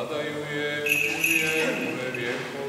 sada i uvijek, uvijekove vjekova.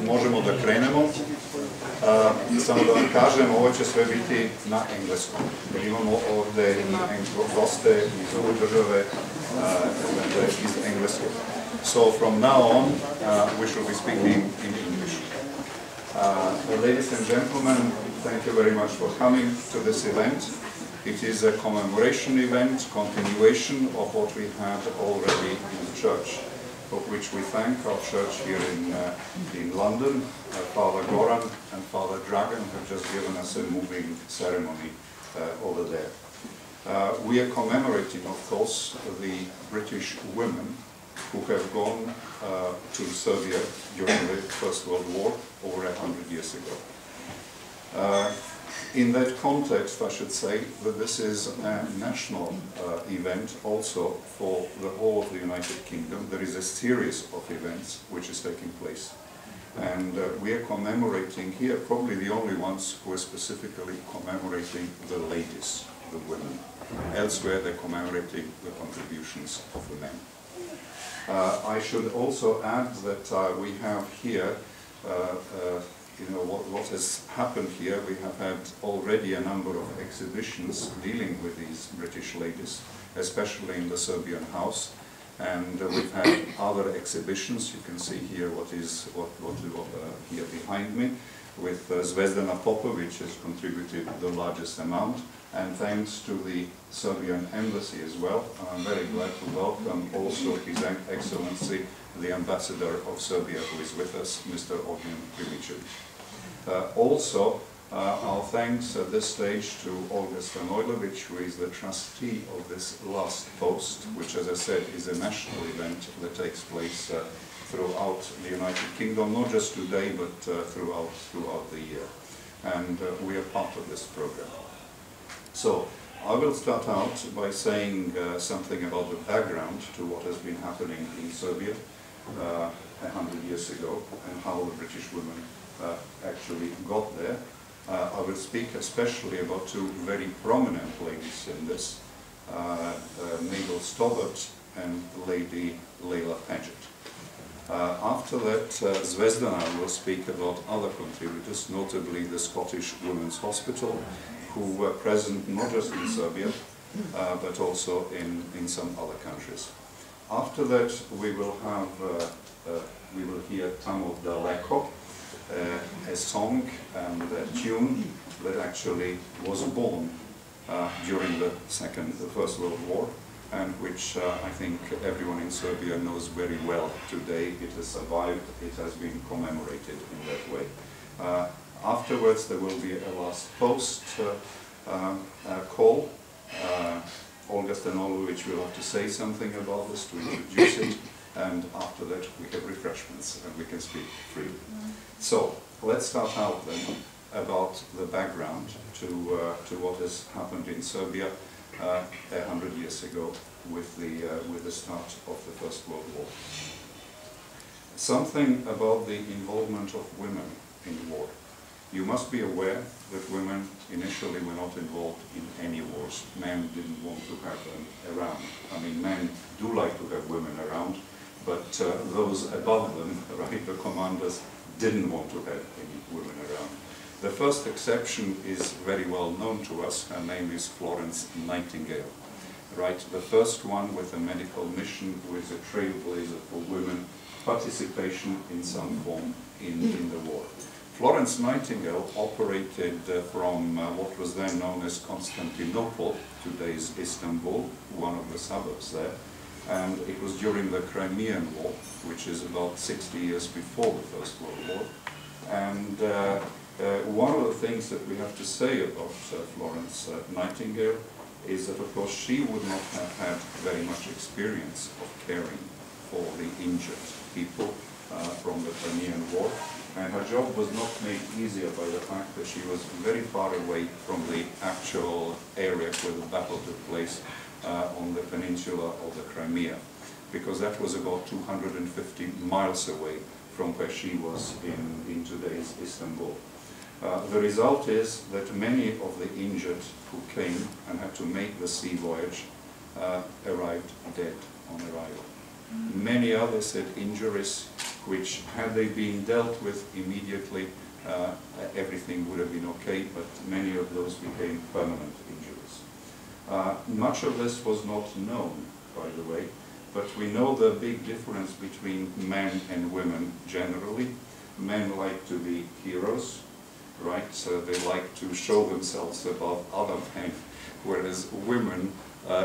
Možemo da krenemo. Samo da vam kažem, ovo će sve biti na engleskom. Imamo ovde goste iz ove države iz Engleske. So from now on, we shall be speaking in English. Ladies and gentlemen, thank you very much for coming to this event. It is a commemoration event, continuation of what we had already in the church, for which we thank our church here in London. Father Goran and Father Dragan have just given us a moving ceremony over there. We are commemorating, of course, the British women who have gone to Serbia during the First World War over 100 years ago. In that context, I should say that this is a national event also for the whole of the United Kingdom. There is a series of events which is taking place. And we are commemorating here, probably the only ones who are specifically commemorating the ladies, the women. Elsewhere they're commemorating the contributions of the men. I should also add that we have here, what has happened here. We have had already a number of exhibitions dealing with these British ladies, especially in the Serbian house, and we've had other exhibitions. You can see here what here behind me, with Zvezdana Popović has contributed the largest amount, and thanks to the Serbian embassy as well. I'm very glad to welcome also His Excellency, the Ambassador of Serbia, who is with us, Mr. Ognjen Primićević. Also, our thanks at this stage to Olga Stanojlović, who is the trustee of this last post, which, as I said, is a national event that takes place throughout the United Kingdom, not just today, but throughout the year. And we are part of this program. So, I will start out by saying something about the background to what has been happening in Serbia 100 years ago, and how the British women actually got there. I will speak especially about two very prominent ladies in this, Mabel Stobbart and Lady Lejdi Peđet. After that, Zvezdana will speak about other contributors, notably the Scottish Women's Hospital, who were present not just in Serbia, but also in some other countries. After that, we will hear Tamo Daleko, a song and a tune that actually was born during the First World War, and which I think everyone in Serbia knows very well today. It has survived, it has been commemorated in that way. Afterwards, there will be a last post call. Olga Stanojlović will have to say something about this to introduce it, and after that we have refreshments and we can speak freely. So, let's start out then about the background to what has happened in Serbia 100 years ago with the start of the First World War. Something about the involvement of women in the war. You must be aware that women initially were not involved in any wars. Men didn't want to have them around. I mean, men do like to have women around, but those above them, right, the commanders, didn't want to have any women around. The first exception is very well known to us. Her name is Florence Nightingale, right? The first one with a medical mission, who is a trailblazer for women participation in some form in the war. Florence Nightingale operated from what was then known as Constantinople, today's Istanbul, one of the suburbs there, and it was during the Crimean War, which is about 60 years before the First World War. And one of the things that we have to say about Florence Nightingale is that, of course, she would not have had very much experience of caring for the injured people from the Crimean War. And her job was not made easier by the fact that she was very far away from the actual area where the battle took place on the peninsula of the Crimea, because that was about 250 miles away from where she was in today's Istanbul. The result is that many of the injured who came and had to make the sea voyage arrived dead on arrival. Many others had injuries which, had they been dealt with immediately, everything would have been okay, but many of those became permanent injuries. Much of this was not known, by the way, but we know the big difference between men and women generally. Men like to be heroes, right? So they like to show themselves above other men, whereas women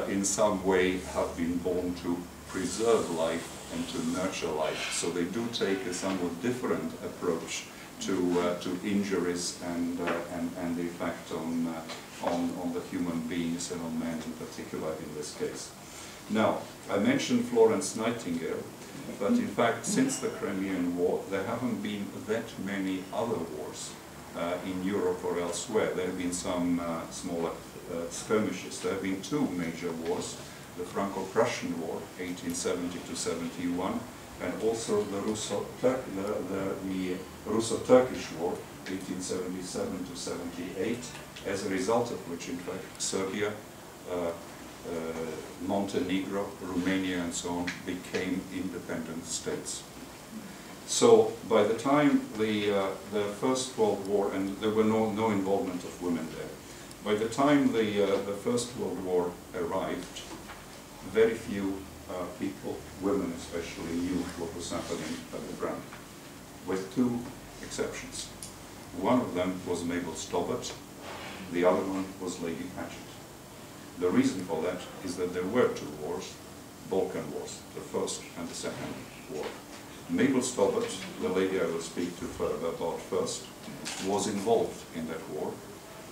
in some way have been born to preserve life and to nurture life. So they do take a somewhat different approach to injuries and the effect on the human beings and on men in particular in this case. Now, I mentioned Florence Nightingale, but in fact, since the Crimean War, there haven't been that many other wars in Europe or elsewhere. There have been some smaller skirmishes. There have been two major wars: the Franco-Prussian War, 1870–71, and also the Russo-Turkish War, 1877–78, as a result of which, in fact, Serbia, Montenegro, Romania, and so on became independent independent states. So by the time the First World War, and there were no involvement of women there, by the time the First World War arrived, very few people, women especially, knew what was happening at the front, with two exceptions. One of them was Mabel Stobbart, the other one was Lejdi Peđet. The reason for that is that there were two wars, Balkan Wars, the First and the Second War. Mabel Stobbart, the lady I will speak to about first, was involved in that war.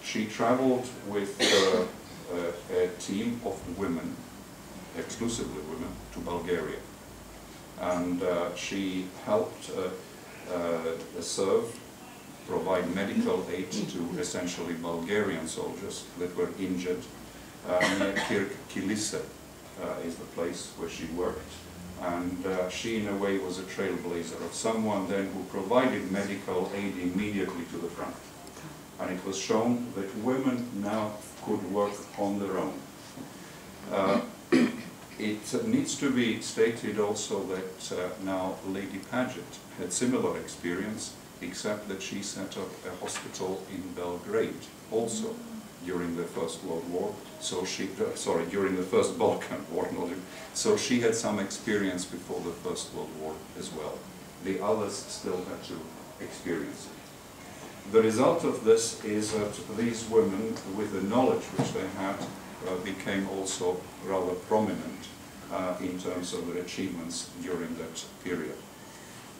She traveled with a team of women, exclusively women, to Bulgaria. And she helped serve, provide medical aid to essentially Bulgarian soldiers that were injured. Near Kirk Kilise is the place where she worked. And she, in a way, was a trailblazer of someone then who provided medical aid immediately to the front. And it was shown that women now could work on their own. It needs to be stated also that now Lejdi Peđet had similar experience, except that she set up a hospital in Belgrade also during the First World War. So she, during the First Balkan War, so she had some experience before the First World War as well. The others still had to experience it. The result of this is that these women, with the knowledge which they had, became also rather prominent in terms of their achievements during that period.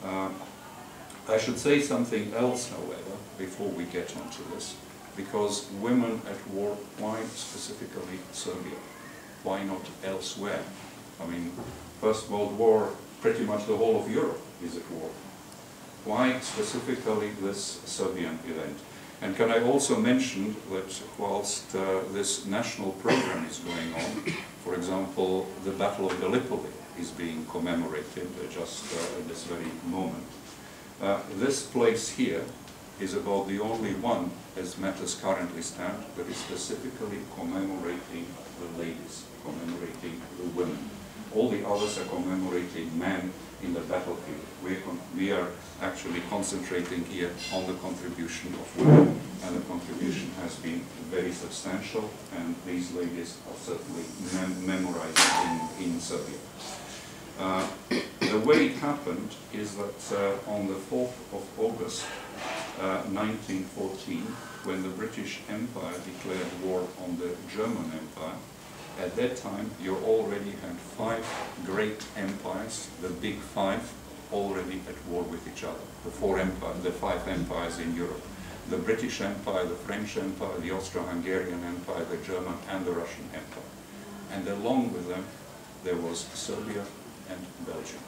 I should say something else, however, before we get onto this, because women at war, why specifically Serbia? Why not elsewhere? I mean, First World War, pretty much the whole of Europe is at war. Why specifically this Serbian event? And can I also mention that whilst this national program is going on, for example, the Battle of Gallipoli is being commemorated just at this very moment. This place here is about the only one, as matters currently stand, that is specifically commemorating the ladies, commemorating the women. All the others are commemorating men in the battlefield. We are actually concentrating here on the contribution of women, and the contribution has been very substantial, and these ladies are certainly memorized in Serbia. The way it happened is that on the 4th of August 1914, when the British Empire declared war on the German Empire, at that time you already had 5 great empires, the big 5, already at war with each other. The 5 empires in Europe. The British Empire, the French Empire, the Austro-Hungarian Empire, the German and the Russian Empire. And along with them, there was Serbia and Belgium.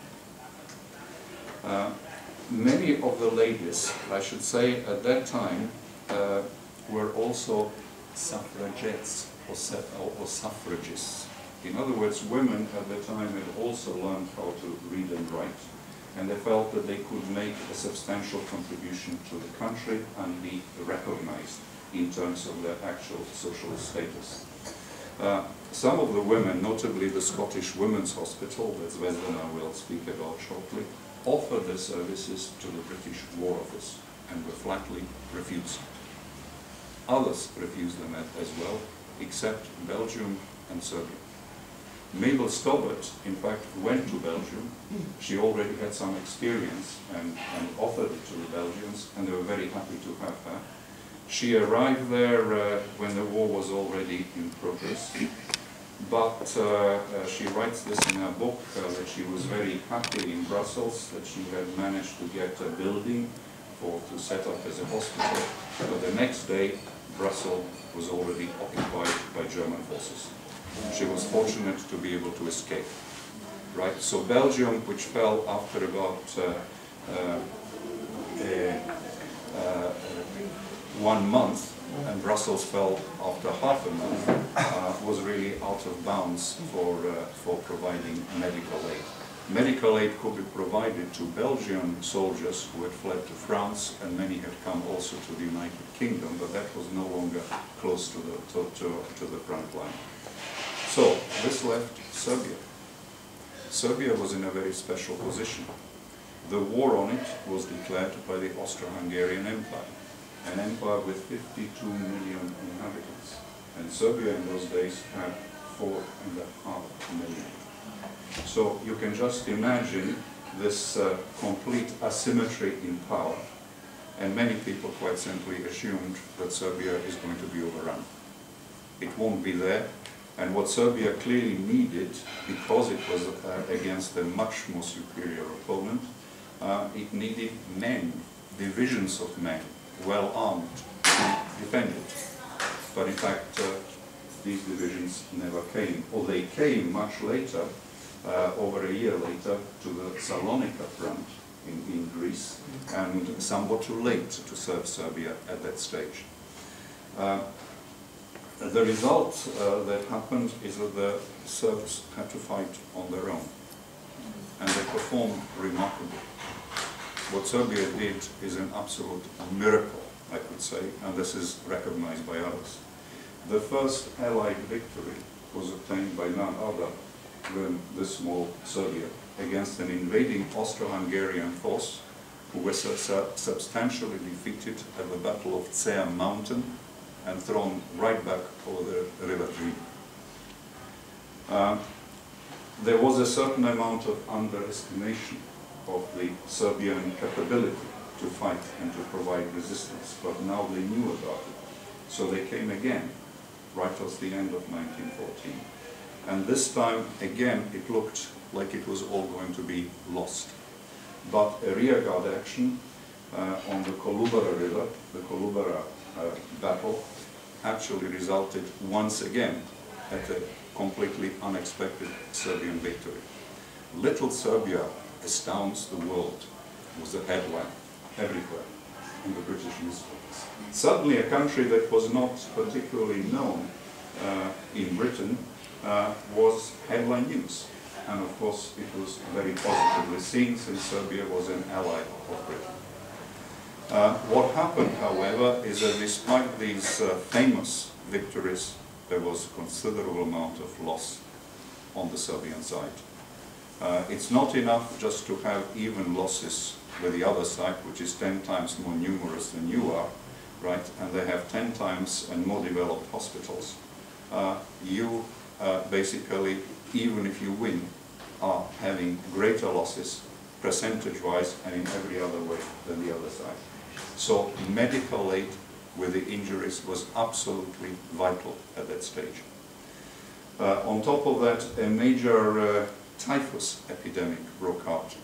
Many of the ladies, I should say, at that time, were also suffragettes or suffragists. In other words, women at the time had also learned how to read and write, and they felt that they could make a substantial contribution to the country and be recognized in terms of their actual social status. Some of the women, notably the Scottish Women's Hospital, that Zvezdana will speak about shortly, offered their services to the British War Office and were flatly refused. Others refused them as well, except Belgium and Serbia. Mabel Stobbart, in fact, went to Belgium. She already had some experience and offered it to the Belgians, and they were very happy to have her. She arrived there when the war was already in progress, but she writes this in her book that she was very happy in Brussels, that she had managed to get a building to set up as a hospital, but the next day Brussels was already occupied by German forces. She was fortunate to be able to escape. Right? So Belgium, which fell after about 1 month, and Brussels fell after half a month, was really out of bounds for providing medical aid. Medical aid could be provided to Belgian soldiers who had fled to France, and many had come also to the United Kingdom, but that was no longer close to the front line. So this left Serbia. Serbia was in a very special position. The war on it was declared by the Austro-Hungarian Empire, an empire with 52 million inhabitants. And Serbia in those days had 4.5 million. So you can just imagine this complete asymmetry in power. And many people quite simply assumed that Serbia is going to be overrun. It won't be there. And what Serbia clearly needed, because it was against a much more superior opponent, it needed men, divisions of men, well armed, to defend it. But in fact, these divisions never came, or they came much later, over a year later, to the Salonika front in Greece, and somewhat too late to serve Serbia at that stage. The result that happened is that the Serbs had to fight on their own, and they performed remarkably. What Serbia did is an absolute miracle, I could say, and this is recognized by others. The first Allied victory was obtained by none other than the small Serbia against an invading Austro-Hungarian force who were substantially defeated at the Battle of Cea Mountain and thrown right back over the river Drin. There was a certain amount of underestimation of the Serbian capability to fight and to provide resistance, but now they knew about it. So they came again, right at the end of 1914. And this time, again, it looked like it was all going to be lost. But a rearguard action on the Kolubara River, the Kolubara battle, actually resulted once again at a completely unexpected Serbian victory. Little Serbia astounds the world was the headline everywhere in the British newspapers. Suddenly a country that was not particularly known in Britain was headline news. And of course it was very positively seen since Serbia was an ally of Britain. What happened, however, is that despite these famous victories, there was a considerable amount of loss on the Serbian side. It's not enough just to have even losses with the other side, which is 10 times more numerous than you are, right? And they have 10 times and more developed hospitals. You basically, even if you win, are having greater losses percentage-wise and in every other way than the other side. So medical aid with the injuries was absolutely vital at that stage. On top of that, a major typhus epidemic broke out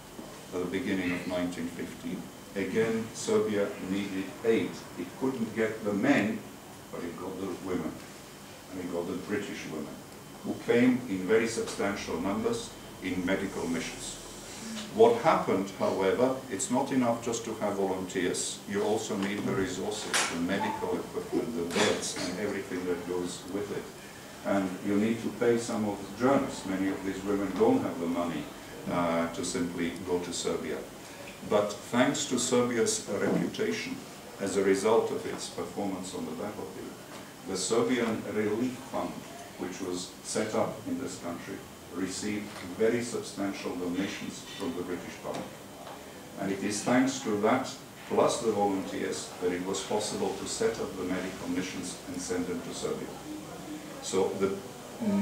at the beginning of 1915. Again, Serbia needed aid. It couldn't get the men, but it got the women, and it got the British women, who came in very substantial numbers in medical missions. What happened, however, it's not enough just to have volunteers. You also need the resources, the medical equipment, the beds, and everything that goes with it. And you need to pay some of the journeys. Many of these women don't have the money to simply go to Serbia. But thanks to Serbia's reputation as a result of its performance on the battlefield, the Serbian Relief Fund, which was set up in this country, received very substantial donations from the British public. And it is thanks to that, plus the volunteers, that it was possible to set up the medical missions and send them to Serbia. So the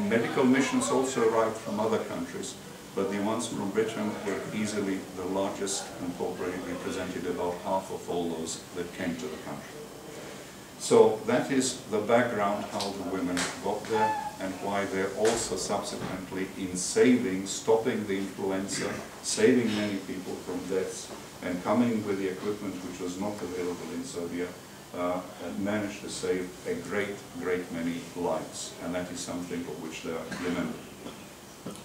medical missions also arrived from other countries, but the ones from Britain were easily the largest and probably represented about half of all those that came to the country. So that is the background how the women got there and why they're also subsequently in stopping the influenza, saving many people from deaths, and coming with the equipment which was not available in Serbia, and managed to save a great many lives. And that is something for which they are remembered.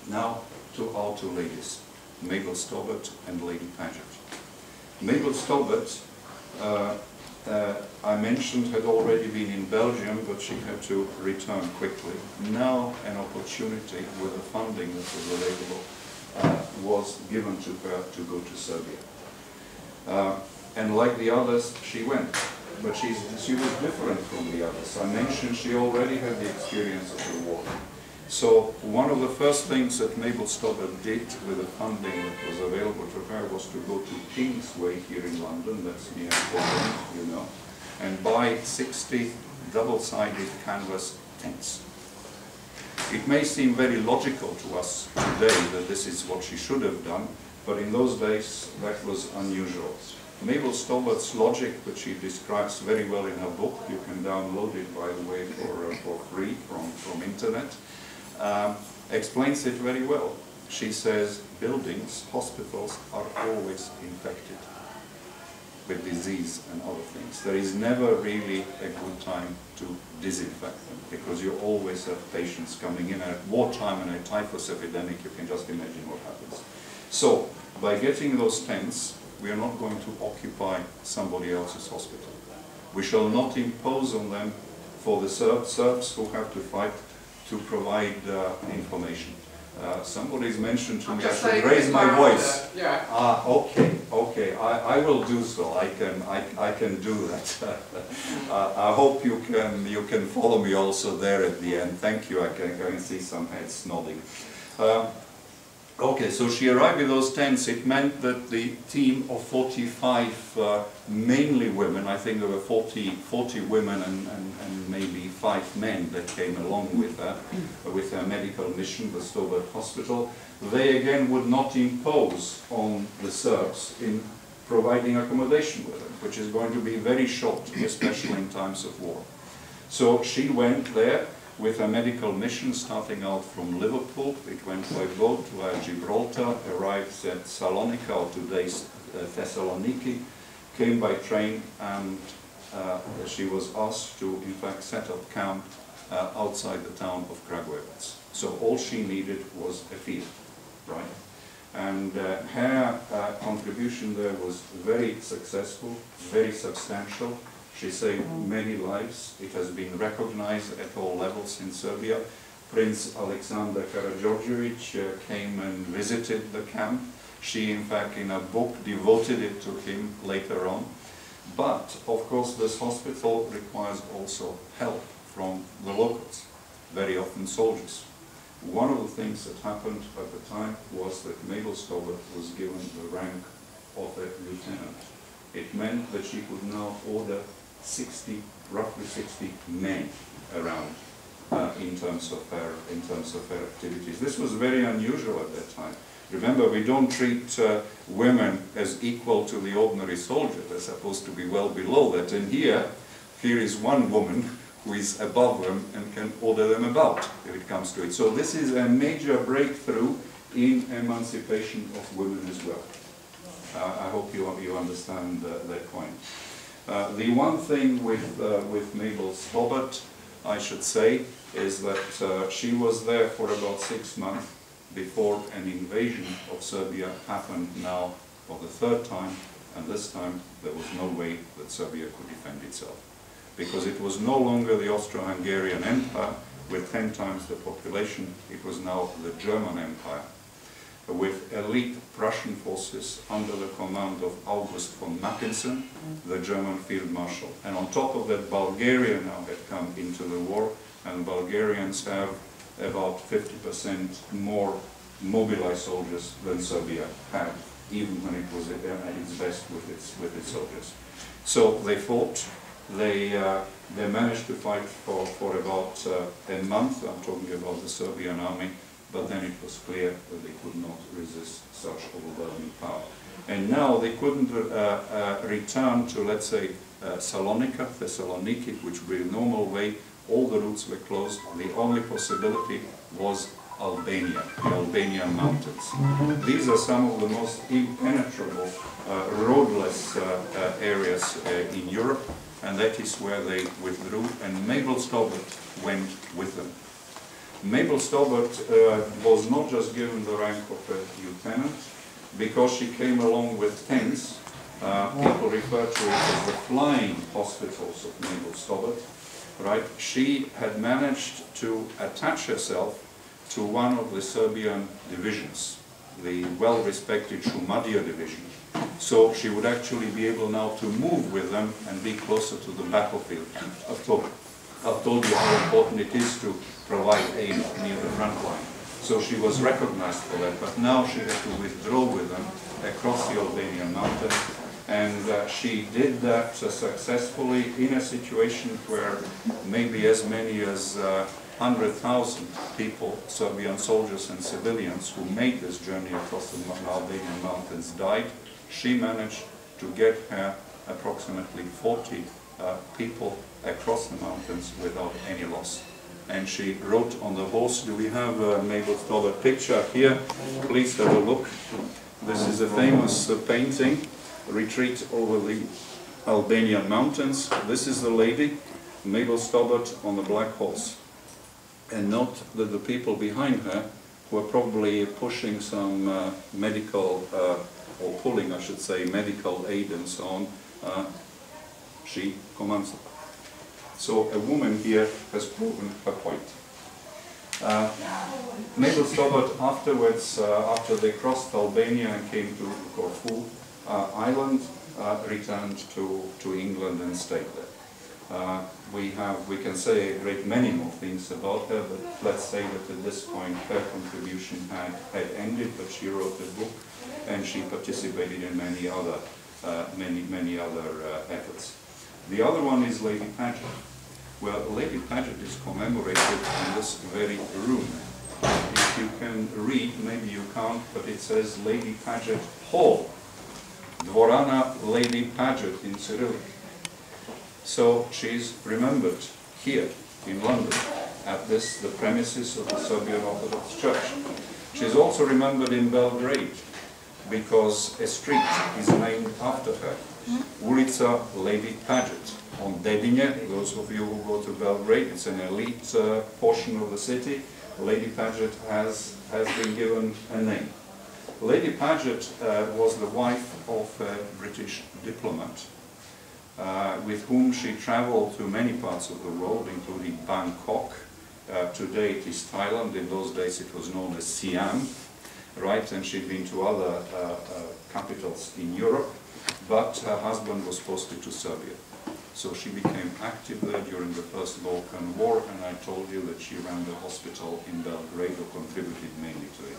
Now to our two ladies, Mabel Stobbart and Lady Peđet. Mabel Stobbart, I mentioned, had already been in Belgium, but she had to return quickly. Now an opportunity with the funding that was available was given to her to go to Serbia. And like the others, she went. But she was different from the others. I mentioned she already had the experience of the war. So one of the first things that Mabel Stobbart did with the funding that was available to her was to go to Kingsway here in London, that's near Poland, you know, and buy 60 double-sided canvas tents. It may seem very logical to us today that this is what she should have done, but in those days that was unusual. Mabel Stobbart's logic, that she describes very well in her book, you can download it, by the way, for free from internet, explains it very well. She says buildings, hospitals are always infected with disease and other things. There is never really a good time to disinfect them, because you always have patients coming in. At wartime and a typhus epidemic, you can just imagine what happens. So, by getting those tents, we are not going to occupy somebody else's hospital. We shall not impose on them, for the Serbs who have to fight, to provide information. Somebody's mentioned to me I should raise my voice. Yeah. Okay. I will do so. I can do that. I hope you can follow me also there at the end. Thank you. I can see some heads nodding. Okay, so she arrived with those tents. It meant that the team of 45, mainly women, I think there were 40 women and maybe 5 men that came along with her medical mission, the Stobart Hospital. They again would not impose on the Serbs in providing accommodation with them, which is going to be very short, especially in times of war. So she went there with a medical mission, starting out from Liverpool. It went by boat via Gibraltar, arrived at Salonika, or today's Thessaloniki, came by train, and she was asked to, in fact, set up camp outside the town of Kragujevac. So all she needed was a field, right? And her contribution there was very successful, very substantial. She saved many lives. It has been recognized at all levels in Serbia. Prince Aleksandar Karađorđević came and visited the camp. She, in fact, in a book, devoted it to him later on. But, of course, this hospital requires also help from the locals, very often soldiers. One of the things that happened at the time was that Mabel Stobbart was given the rank of a lieutenant. It meant that she could now order roughly 60 men around in terms of her activities. This was very unusual at that time. Remember, we don't treat women as equal to the ordinary soldier. They're supposed to be well below that. And here is one woman who is above them and can order them about if it comes to it. So this is a major breakthrough in emancipation of women as well. I hope you understand that point. The one thing with Mabel Stobbart, I should say, is that she was there for about 6 months before an invasion of Serbia happened now for the 3rd time, and this time there was no way that Serbia could defend itself, because it was no longer the Austro-Hungarian Empire with 10 times the population. It was now the German Empire, with elite Prussian forces under the command of August von Mackensen, the German field marshal. And on top of that, Bulgaria now had come into the war, and Bulgarians have about 50% more mobilized soldiers than Serbia had, even when it was at its best with its soldiers. So they fought. They managed to fight for about a month. I'm talking about the Serbian army. But then it was clear that they could not resist such overwhelming power. And now they couldn't return to, let's say, Salonika, Thessaloniki, which would be the normal way. All the routes were closed. The only possibility was Albania, the Albanian mountains. These are some of the most impenetrable, roadless areas in Europe, and that is where they withdrew, and Mabel Stobbart went with them. Mabel Stobbart was not just given the rank of a lieutenant because she came along with tents. People refer to it as the flying hospitals of Mabel Stobbart. Right? She had managed to attach herself to one of the Serbian divisions, the well-respected Šumadija division. So she would actually be able now to move with them and be closer to the battlefield of Tokom. I've told you how important it is to provide aid near the front line. So she was recognized for that, but now she had to withdraw with them across the Albanian mountains, and she did that successfully in a situation where maybe as many as 100,000 people, Serbian soldiers and civilians who made this journey across the Albanian mountains died. She managed to get her approximately 40 people across the mountains without any loss. And she wrote on the horse. Do we have a Mabel picture here? Please have a look. This is a famous painting, Retreat over the Albanian mountains. This is the lady, Mabel Stobart, on the black horse. And note that the people behind her were probably pushing some medical, or pulling, I should say, medical aid and so on. She commands them. So a woman here has proven her point. Mabel Stobart afterwards, after they crossed Albania and came to Corfu Island, returned to England and stayed there. We can say a great many more things about her, but let's say that at this point her contribution had ended, but she wrote a book and she participated in many other efforts. The other one is Lady Peđet. Well, Lady Peđet is commemorated in this very room. If you can read, maybe you can't, but it says Lady Peđet Hall, Dvorana Lady Peđet in Cyrillic. So she's remembered here in London at the premises of the Serbian Orthodox Church. She's also remembered in Belgrade because a street is named after her. Ulica Lady Peđet on Dedinje. Those of you who go to Belgrade, it's an elite portion of the city. Lady Peđet has been given a name. Lady Peđet was the wife of a British diplomat with whom she traveled to many parts of the world, including Bangkok. Today it is Thailand. In those days it was known as Siam, right? And she'd been to other capitals in Europe, but her husband was posted to Serbia. So she became active there during the First Balkan War, and I told you that she ran the hospital in Belgrade, or contributed mainly to it.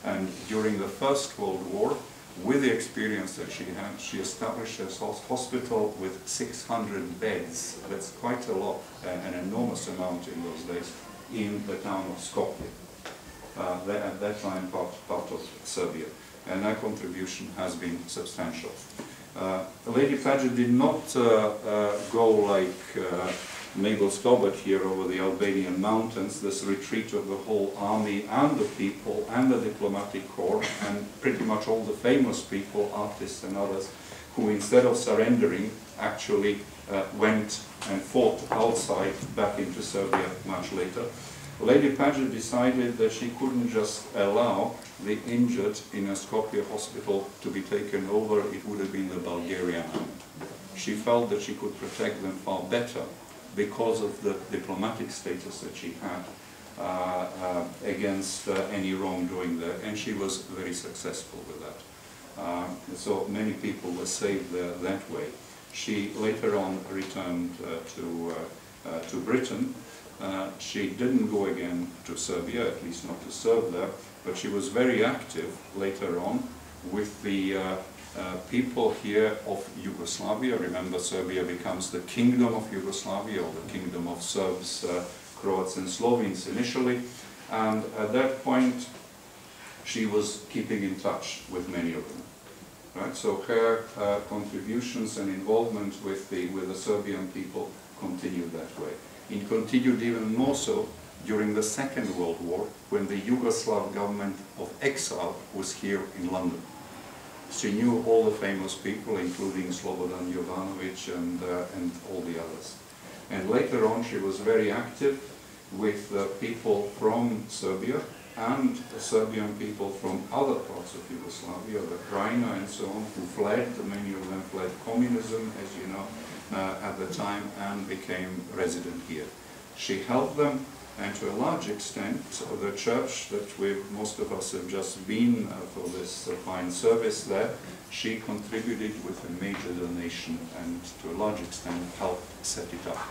And during the First World War, with the experience that she had, she established a hospital with 600 beds. That's quite a lot, an enormous amount in those days, in the town of Skopje. At that time part of Serbia. And her contribution has been substantial. Lady Peđet did not go like Mabel Stobart here over the Albanian mountains, this retreat of the whole army and the people and the diplomatic corps and pretty much all the famous people, artists and others, who instead of surrendering actually went and fought outside back into Serbia much later. Lady Peđet decided that she couldn't just allow the injured in a Skopje hospital to be taken over. It would have been the Bulgarian hand. She felt that she could protect them far better because of the diplomatic status that she had against any wrongdoing there, and she was very successful with that. So many people were saved that way. She later on returned to Britain. She didn't go again to Serbia, at least not to serve there, but she was very active later on with the people here of Yugoslavia. Remember, Serbia becomes the Kingdom of Yugoslavia, or the Kingdom of Serbs, Croats and Slovenes initially, and at that point she was keeping in touch with many of them. Right? So her contributions and involvement with the Serbian people continued that way. It continued even more so during the Second World War, when the Yugoslav government of exile was here in London. She knew all the famous people, including Slobodan Jovanović and all the others. And later on she was very active with people from Serbia and Serbian people from other parts of Yugoslavia, the Krajina and so on, who fled. Many of them fled communism, as you know, at the time, and became resident here. She helped them, and to a large extent, the church that most of us have just been for this fine service there, she contributed with a major donation and to a large extent helped set it up.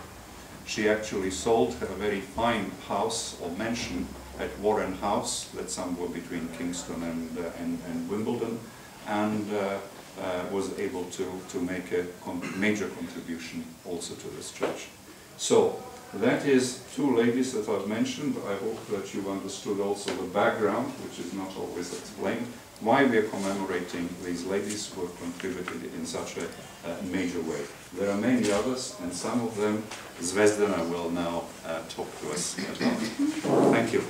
she actually sold her very fine house or mansion at Warren House, that's somewhere between Kingston and Wimbledon, and was able to make a major contribution also to this church. So that is two ladies that I've mentioned. I hope that you understood also the background, which is not always explained, why we are commemorating these ladies who have contributed in such a major way. There are many others, and some of them Zvezdana will now talk to us about. Thank you.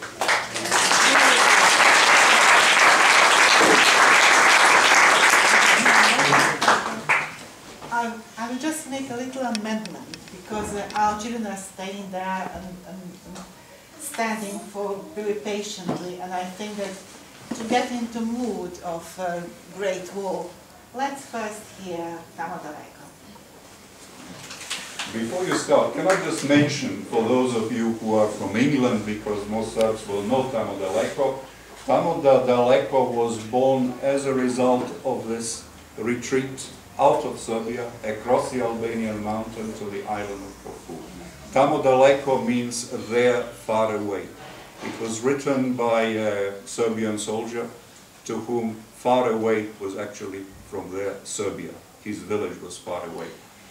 I will just make a little amendment, because our children are staying there and standing for very patiently, and I think that to get into mood of Great War, let's first hear Tamo Daleko. Before you start, can I just mention, for those of you who are from England, because most Serbs will know Tamo Daleko, Tamo Daleko was born as a result of this retreat out of Serbia, across the Albanian mountain to the island of Corfu. Tamo Daleko means there, far away. It was written by a Serbian soldier to whom far away was actually from there, Serbia. His village was far away.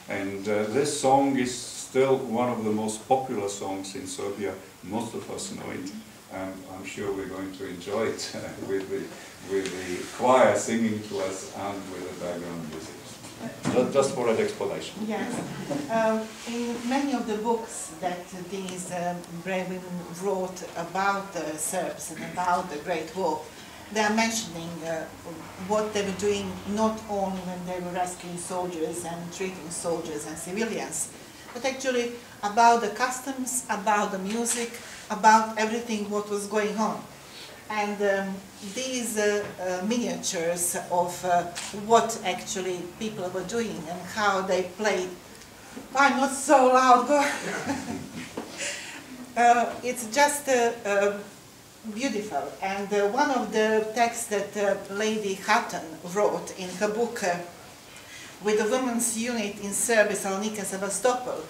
And this song is still one of the most popular songs in Serbia. Most of us know it. I'm sure we're going to enjoy it with the choir singing to us and with the background music. Just for an explanation. Yes. In many of the books that these brave women wrote about the Serbs and about the Great War, they are mentioning what they were doing not only when they were rescuing soldiers and treating soldiers and civilians, but actually about the customs, about the music, about everything what was going on. And these miniatures of what actually people were doing and how they played. Why not so loud? It's just beautiful. And one of the texts that Lady Hutton wrote in her book with the women's unit in Serbia, Saloniki and Sevastopol,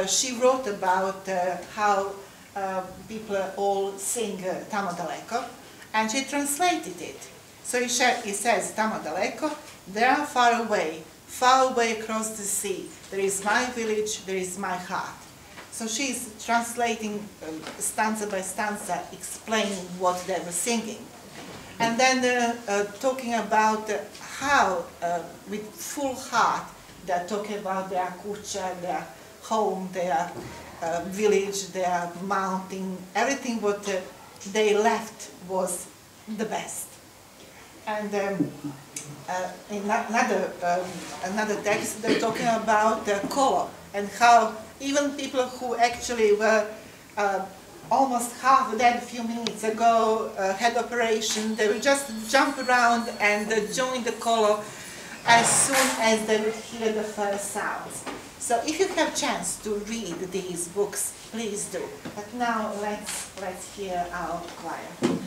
she wrote about how people all sing Tamo Daleko, and she translated it. So it says, Tamo Daleko, they are far away across the sea. There is my village, there is my heart. So she's translating stanza by stanza, explaining what they were singing. And then talking about how, with full heart, they're talking about their kuća, their home, their village, their mountain, everything what they left was the best. And in another text, they're talking about kolo and how even people who actually were almost half dead a few minutes ago, had operation, they would just jump around and join the kolo as soon as they would hear the first sounds. So if you have chance to read these books, please do. But now let's hear our choir.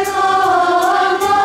Daleko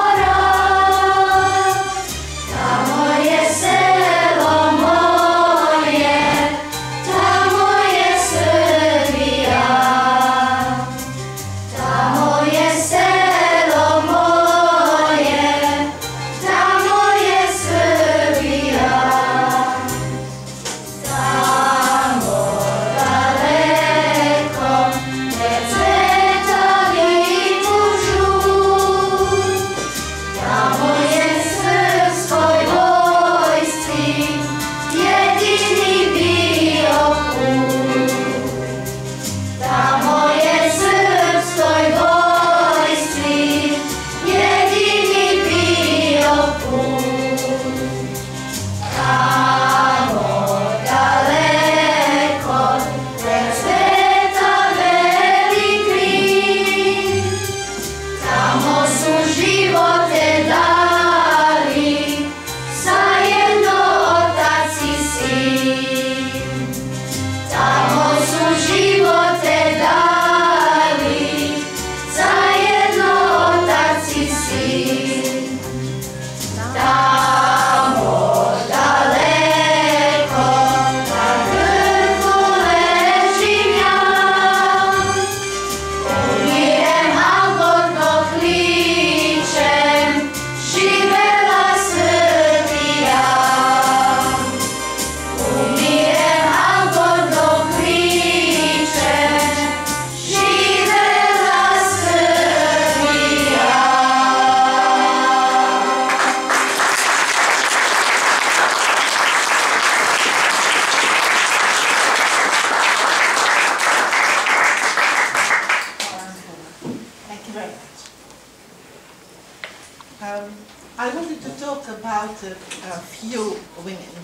a few women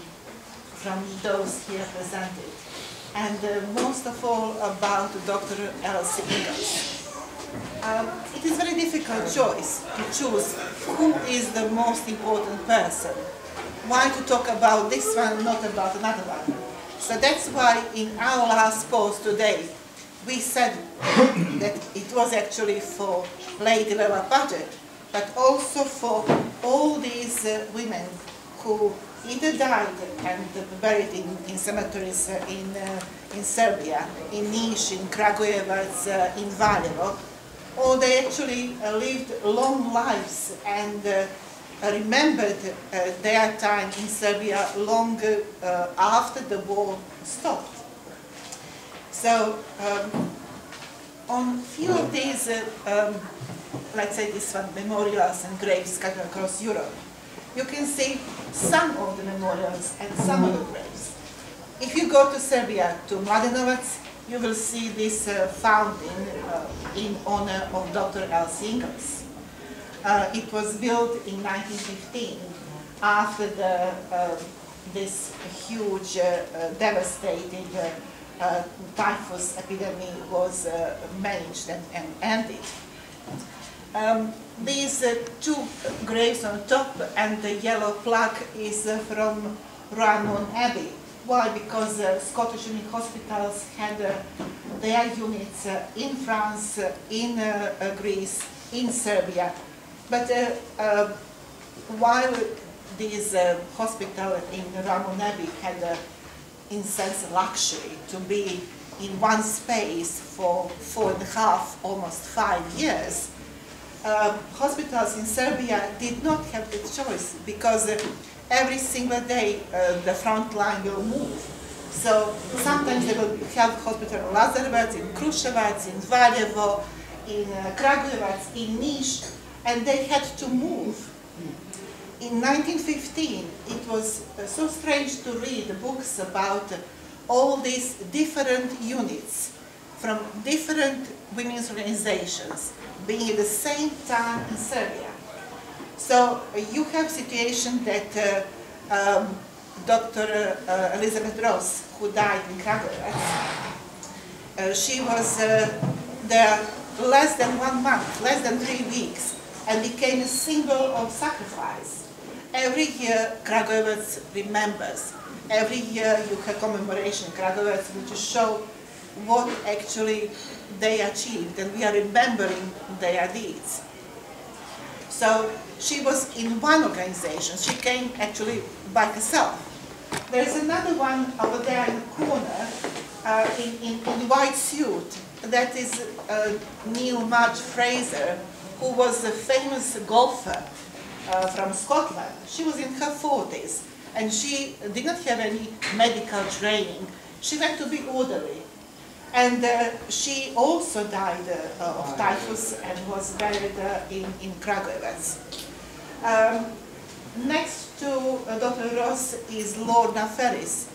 from those here presented, and most of all about Dr. Elsie Ingalls. It is a very difficult choice to choose who is the most important person. Why to talk about this one, not about another one. So that's why in our last post today, we said that it was actually for Lady Peđet, but also for all these women who either died and buried in cemeteries in Serbia, in Niš, in Kragujevac, in Valjevo, or they actually lived long lives and remembered their time in Serbia long after the war stopped. So on few of these, let's say this one, memorials and graves scattered across Europe, you can see some of the memorials and some of the graves. If you go to Serbia, to Mladenovac, you will see this fountain in honor of Dr. Elsie Ingalls. It was built in 1915 after this huge, devastating typhus epidemic was managed and ended. These two graves on top and the yellow plaque is from Roanoke Abbey. Why? Because Scottish Unit Hospitals had their units in France, in Greece, in Serbia. But while this hospital in Roanoke Abbey had, in sense, luxury to be in one space for 4.5, almost 5 years, hospitals in Serbia did not have the choice because every single day the front line will move. So sometimes they will have hospital in Lazarevac, in Kruševac, in Valjevo, in Kragujevac, in Niš, and they had to move. In 1915, it was so strange to read books about all these different units from different women's organizations being at the same time in Serbia. So you have a situation that Dr. Elizabeth Ross, who died in Kragujevac, she was there less than 1 month, less than 3 weeks, and became a symbol of sacrifice. Every year Kragujevac remembers. Every year you have commemoration in Kragujevac which show what actually they achieved, and we are remembering their deeds. So she was in one organization. She came actually by herself. There is another one over there in the corner in white suit. That is Neil Marge Fraser, who was a famous golfer from Scotland. She was in her 40s and she did not have any medical training. She went to be orderly. And she also died of typhus and was buried in Kragujevac. Next to Dr. Ross is Lorna Ferris,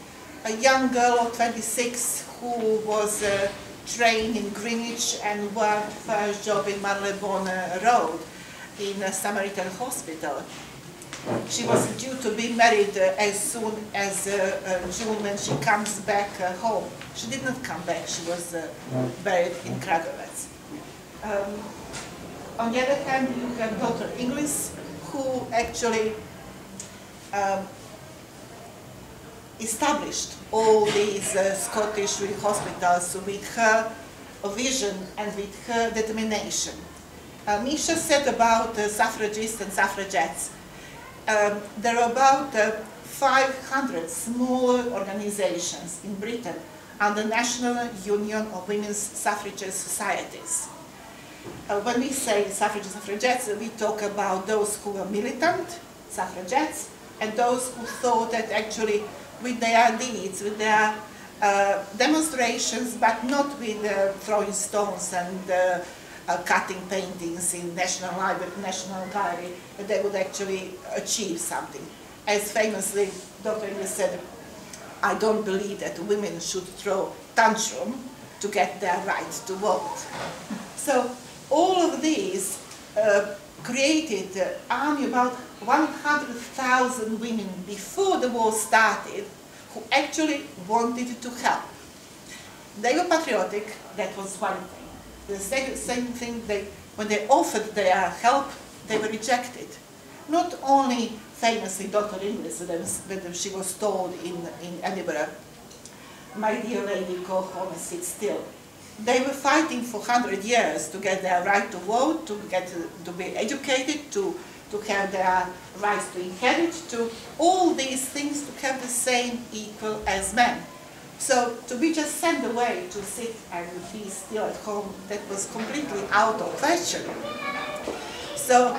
a young girl of 26 who was trained in Greenwich and worked first job in Marylebone Road in a Samaritan hospital. She was due to be married as soon as June when she comes back home. She did not come back, she was buried in Kragujevac. On the other hand, you have Dr. Inglis, who actually established all these Scottish hospitals with her vision and with her determination. Misha said about suffragists and suffragettes. There are about 500 small organizations in Britain under National Union of Women's Suffragette Societies. When we say suffragists and suffragettes, we talk about those who were militant suffragettes and those who thought that actually with their deeds, with their demonstrations, but not with throwing stones and cutting paintings in National Library, National Gallery, that they would actually achieve something. As famously, Dr. Inglis said, I don't believe that women should throw tantrum to get their right to vote. So all of these created an army about 100,000 women before the war started who actually wanted to help. They were patriotic, that was one thing. The same thing, when they offered their help, they were rejected. Not only famously Dr. Inglis, when she was told in Edinburgh, "My dear lady, go home and sit still." They were fighting for 100 years to get their right to vote, to be educated, to have their rights to inherit, to all these things to have the same equal as men. So to be just sent away to sit and be still at home, that was completely out of question. So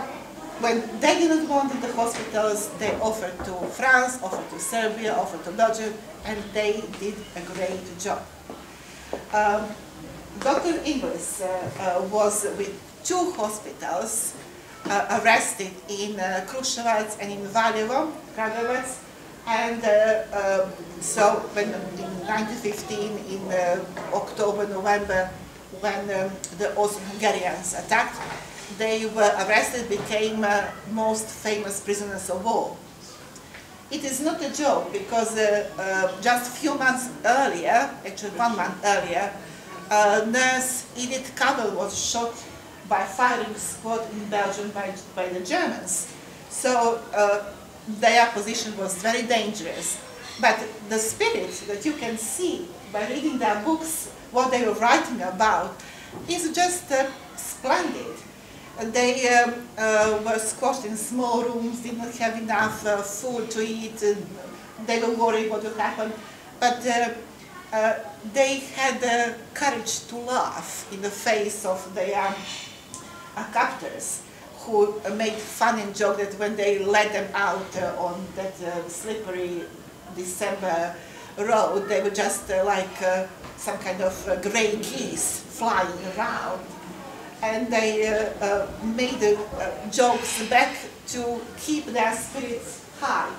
when they didn't want the hospitals, they offered to France, offered to Serbia, offered to Belgium, and they did a great job. Dr. Inglis was with 2 hospitals arrested in Kruševac and in Valjevo, Kragujevac, and so when in 1915, in October, November, when the Austro-Hungarians attacked, they were arrested, became most famous prisoners of war. It is not a joke, because just a few months earlier, actually 1 month earlier, nurse Edith Cavell was shot by firing squad in Belgium by the Germans. So their position was very dangerous. But the spirit that you can see by reading their books, what they were writing about, is just splendid. They were squashed in small rooms, did not have enough food to eat, they were worried what would happen. But they had the courage to laugh in the face of their captors, who made fun and joke that when they let them out on that slippery December road, they were just like some kind of grey geese flying around. And they made jokes back to keep their spirits high.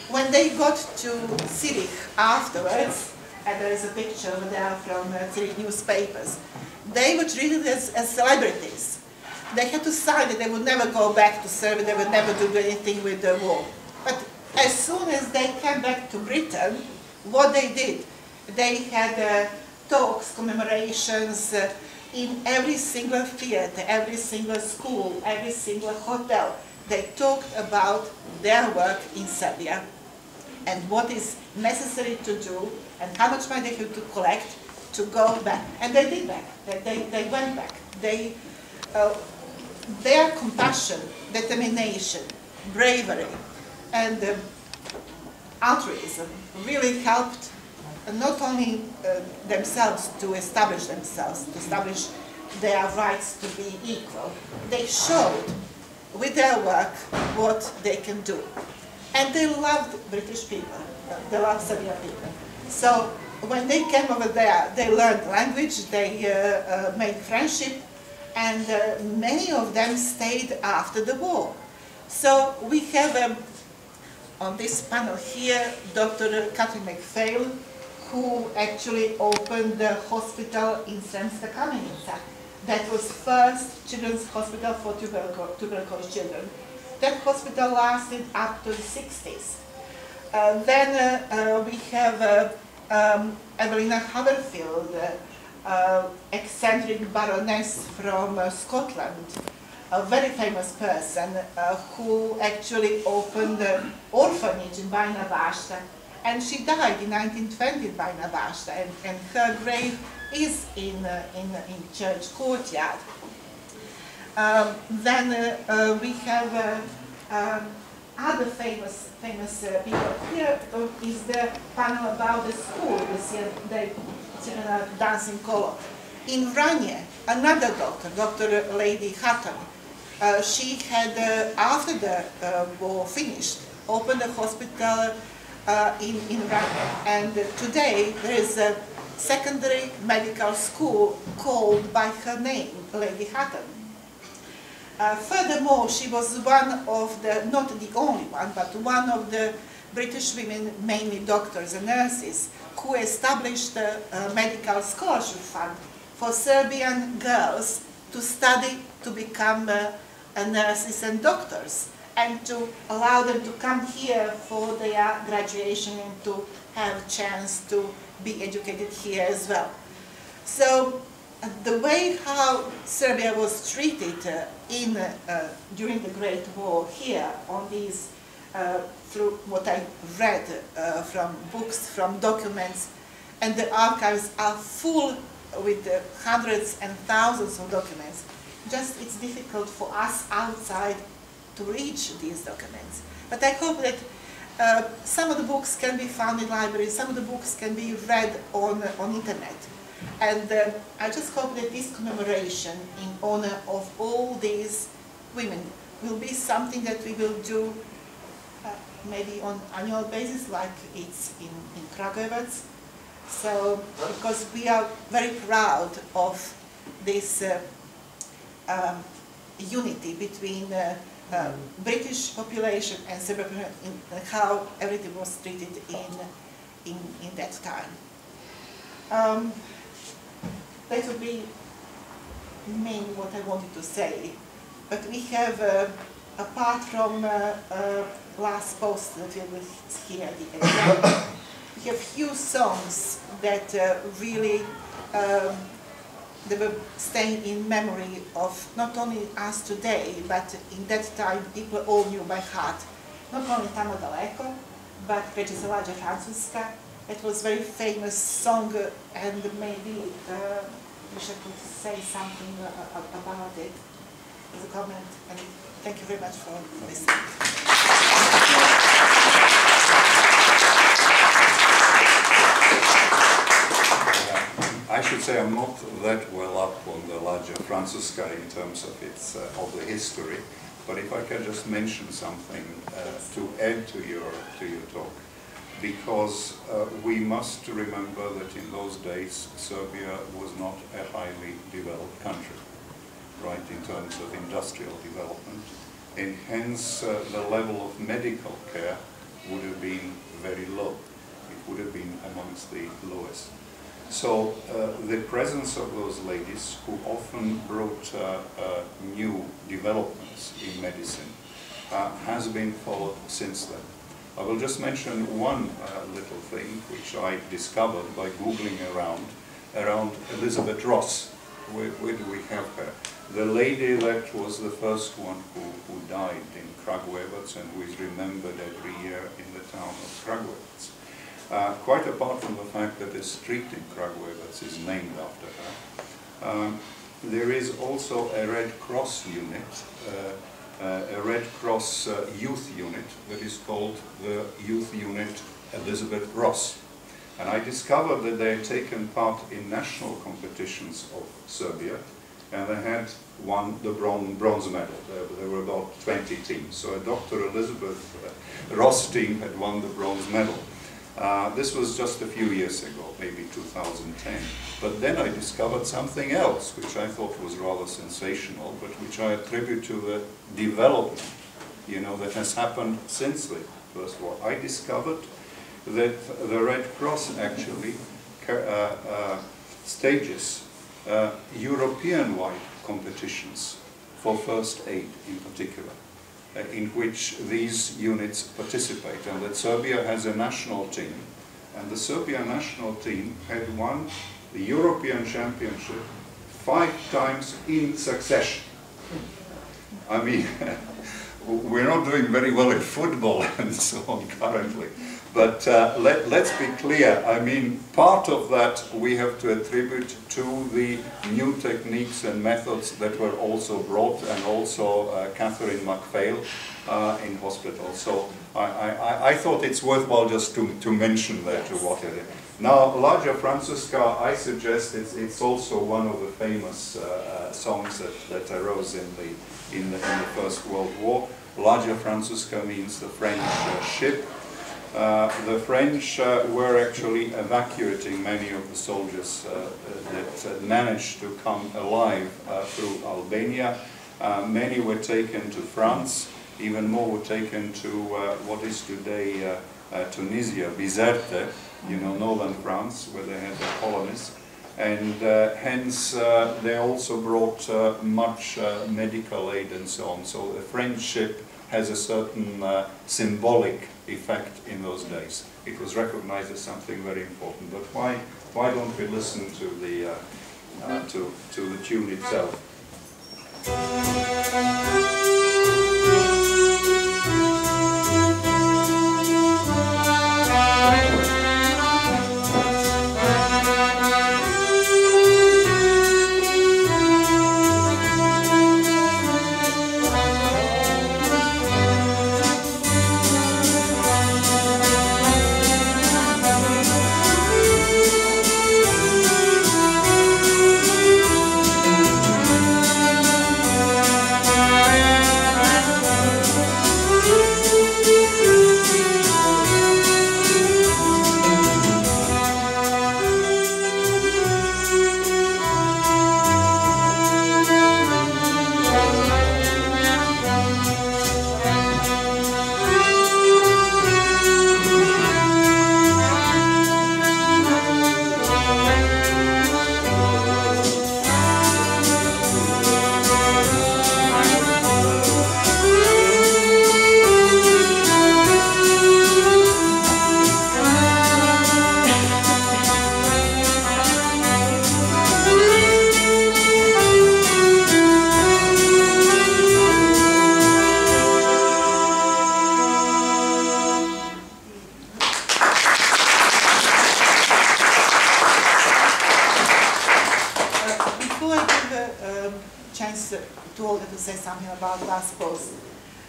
When they got to Zurich afterwards, and there is a picture over there from Zurich newspapers, they were treated as celebrities. They had to sign that they would never go back to Serbia, they would never do anything with the war. But as soon as they came back to Britain, what they did, they had talks, commemorations, in every single theater, every single school, every single hotel. They talked about their work in Serbia and what is necessary to do and how much money they had to collect to go back. And they did back. They went back. Their compassion, determination, bravery, and altruism really helped not only themselves to establish themselves, to establish their rights to be equal, they showed with their work what they can do. And they loved British people, they loved Serbian people. So when they came over there, they learned language, they made friendship, and many of them stayed after the war. So we have on this panel here, Dr. Catherine McPhail, who actually opened the hospital in Sremska Kamenica. That was first children's hospital for tuberculosis children. That hospital lasted up to the 60s. Then we have Evelina Haverfield, eccentric baroness from Scotland, a very famous person who actually opened an orphanage in Bajna Bašta, and she died in 1920 in Bajna Bašta, and her grave is in church courtyard. Then we have other famous people. Here is the panel about the school, the dancing color. In Vranje, another doctor, Dr. Lady Hutton, she had, after the war finished, opened a hospital in Vranje. And today there is a secondary medical school called by her name, Lady Hutton. Furthermore, she was one of the, not the only one, but one of the British women, mainly doctors and nurses, who established a medical scholarship fund for Serbian girls to study to become nurses and doctors, and to allow them to come here for their graduation and to have a chance to be educated here as well. So the way how Serbia was treated during the Great War here on these, through what I read from books, from documents, and the archives are full with hundreds and thousands of documents. Just it's difficult for us outside to reach these documents. But I hope that some of the books can be found in libraries, some of the books can be read on internet. And I just hope that this commemoration in honor of all these women will be something that we will do maybe on annual basis, like it's in Kragujevac. So, because we are very proud of this unity between British population and Serbian population, and how everything was treated in that time. That would be mainly what I wanted to say. But we have, apart from last post that we will hear at the end, we have few songs that really they were staying in memory of not only us today, but in that time people all knew by heart. Not only Tamo Daleko, but Pređe se lađa Francuska. It was a very famous song, and maybe Misha could say something about it as a comment. And thank you very much for listening. I should say I'm not that well up on the Lađa Francuska in terms of its of the history, but if I can just mention something to add to your talk, because we must remember that in those days Serbia was not a highly developed country, right, in terms of industrial development, and hence the level of medical care would have been very low. It would have been amongst the lowest. So the presence of those ladies, who often brought new developments in medicine, has been followed since then. I will just mention one little thing which I discovered by Googling around Elizabeth Ross. Where do we have her? The lady that was the first one who died in Kragujevac and who is remembered every year in the town of Kragujevac. Quite apart from the fact that a street in Kragujevac is named after her, there is also a Red Cross unit, a Red Cross youth unit that is called the Youth Unit Elizabeth Ross. And I discovered that they had taken part in national competitions of Serbia, and they had won the bronze medal. There were about 20 teams. So a Dr. Elizabeth Ross team had won the bronze medal. This was just a few years ago, maybe 2010. But then I discovered something else, which I thought was rather sensational, but which I attribute to the development, that has happened since the First War. I discovered that the Red Cross actually stages European-wide competitions for first aid in particular, in which these units participate, and that Serbia has a national team, and the Serbian national team had won the European Championship 5 times in succession. I mean, we're not doing very well in football and so on currently, but let's be clear. I mean, part of that we have to attribute to the new techniques and methods that were also brought, and also Catherine MacPhail in hospital. So I thought it's worthwhile just to mention that. Yes. What it is. Now, Lađa Francuska, I suggest it's also one of the famous songs that arose in the First World War. Lađa Francuska means the French ship. The French were actually evacuating many of the soldiers that managed to come alive through Albania. Many were taken to France. Even more were taken to what is today Tunisia, Bizerte, northern France, where they had their colonies. And hence they also brought much medical aid and so on. So the friendship has a certain symbolic effect in those days. It was recognized as something very important. But why don't we listen to the tune itself?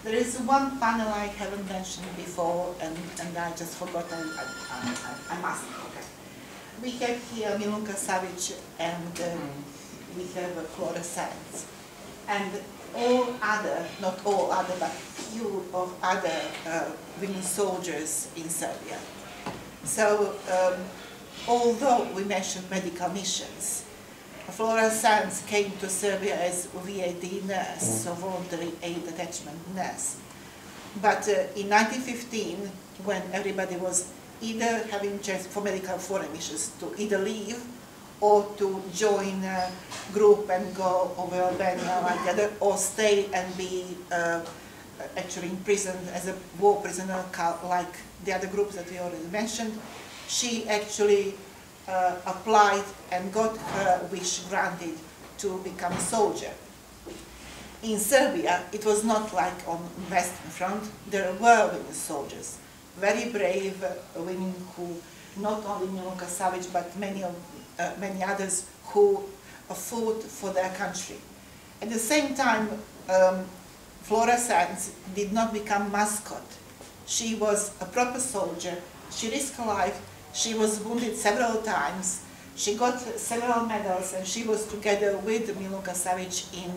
There is one panel I haven't mentioned before, and I just forgot. I must. Okay. We have here Milunka Savić, and we have Flora Sands, and all other, not all other, but few of other women soldiers in Serbia. So, although we mentioned medical missions, Flora Sands came to Serbia as VAD nurse, so voluntary aid attachment nurse. But in 1915, when everybody was either having chance for medical foreign missions to either leave or to join a group and go over Albania like the other, or stay and be actually imprisoned as a war prisoner like the other groups that we already mentioned, she actually applied and got her wish granted to become a soldier. In Serbia, it was not like on Western Front. There were women soldiers, very brave women who, not only Milunka Savić, but many others who fought for their country. At the same time, Flora Sands did not become mascot. She was a proper soldier. She risked her life. She was wounded several times. She got several medals, and she was together with Milunka Savić in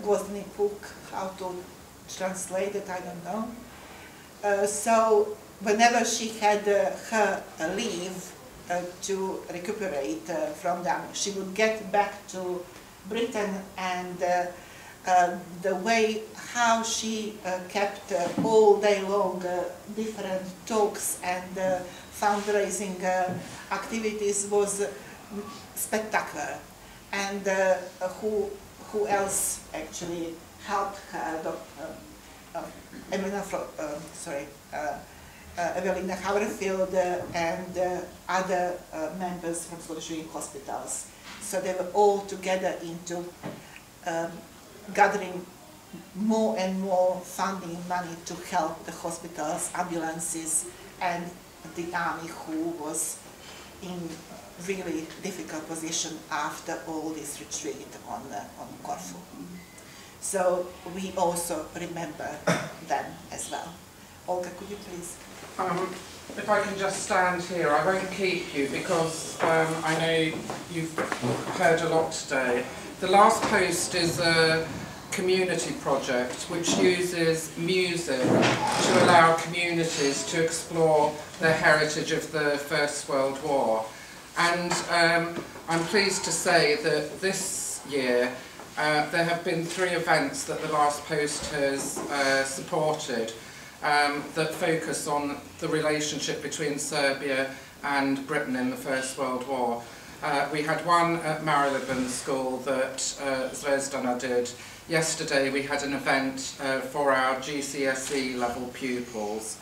Gvozdeni Puk, how to translate it, I don't know. So whenever she had her leave to recuperate from them, she would get back to Britain, and the way how she kept all day long different talks and fundraising activities was spectacular. And who else actually helped her? Evelina Haverfield and other members from Slovenske hospitals. So they were all together into gathering more and more funding money to help the hospitals, ambulances, and the army, who was in really difficult position after all this retreat on Corfu. So we also remember them as well. Olga, could you please? If I can just stand here, I won't keep you because I know you've heard a lot today. The last post is a community project which uses music to allow communities to explore the heritage of the First World War. And I'm pleased to say that this year there have been 3 events that the last post has supported. that focus on the relationship between Serbia and Britain in the First World War. We had one at Marylebone School that Zvezdana did. Yesterday we had an event for our GCSE level pupils,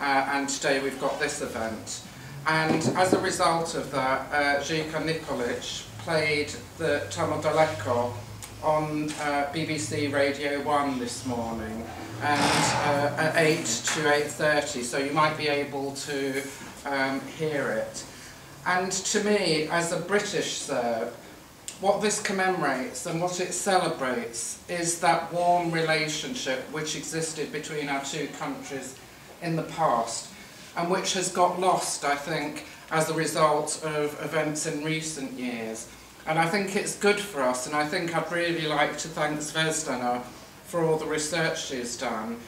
and today we've got this event. And as a result of that, Žika Nikolic played the Tamo Daleko on BBC Radio 1 this morning, and at 8 to 8:30, so you might be able to hear it. And to me, as a British Serb, what this commemorates and what it celebrates is that warm relationship which existed between our two countries in the past, and which has got lost, I think, as a result of events in recent years. And I think it's good for us, and I think I'd really like to thank Zvezdana for all the research she's done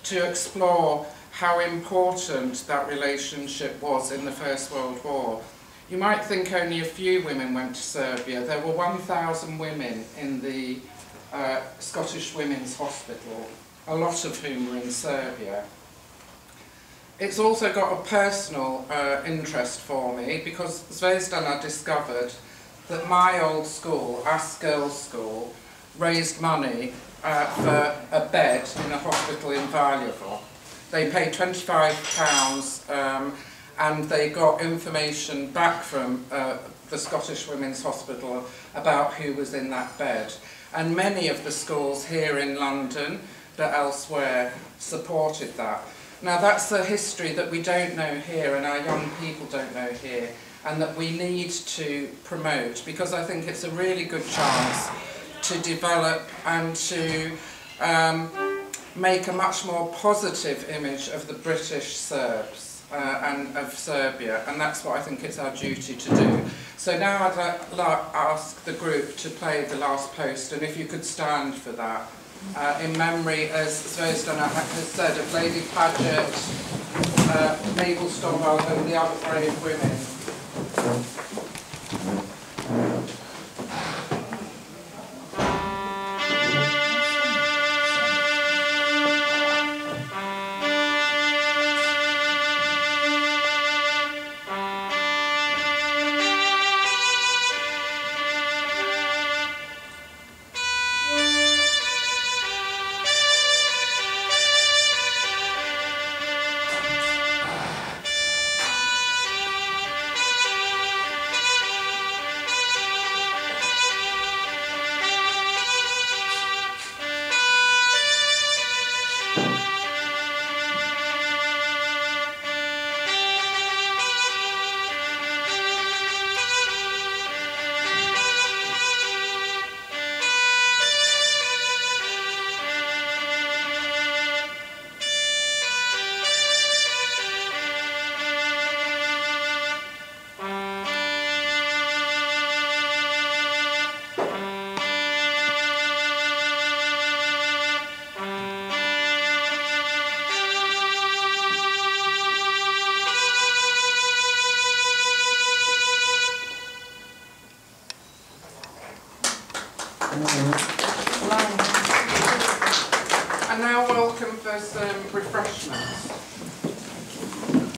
to explore how important that relationship was in the First World War. You might think only a few women went to Serbia. There were 1,000 women in the Scottish Women's Hospital, a lot of whom were in Serbia. It's also got a personal interest for me, because Zvezdana discovered that my old school, Ask Girls School, raised money for a bed in a hospital in Valjevo. They paid £25 and they got information back from the Scottish Women's Hospital about who was in that bed. And many of the schools here in London, but elsewhere, supported that. Now that's a history that we don't know here, and our young people don't know here, and that we need to promote, because I think it's a really good chance to develop and to make a much more positive image of the British Serbs and of Serbia, and that's what I think it's our duty to do. So now I'd like to ask the group to play the last post, and if you could stand for that, in memory, as Zvezdana has said, of Lejdi Peđet, Mabel Stovall and the other brave women. And now welcome for some refreshments.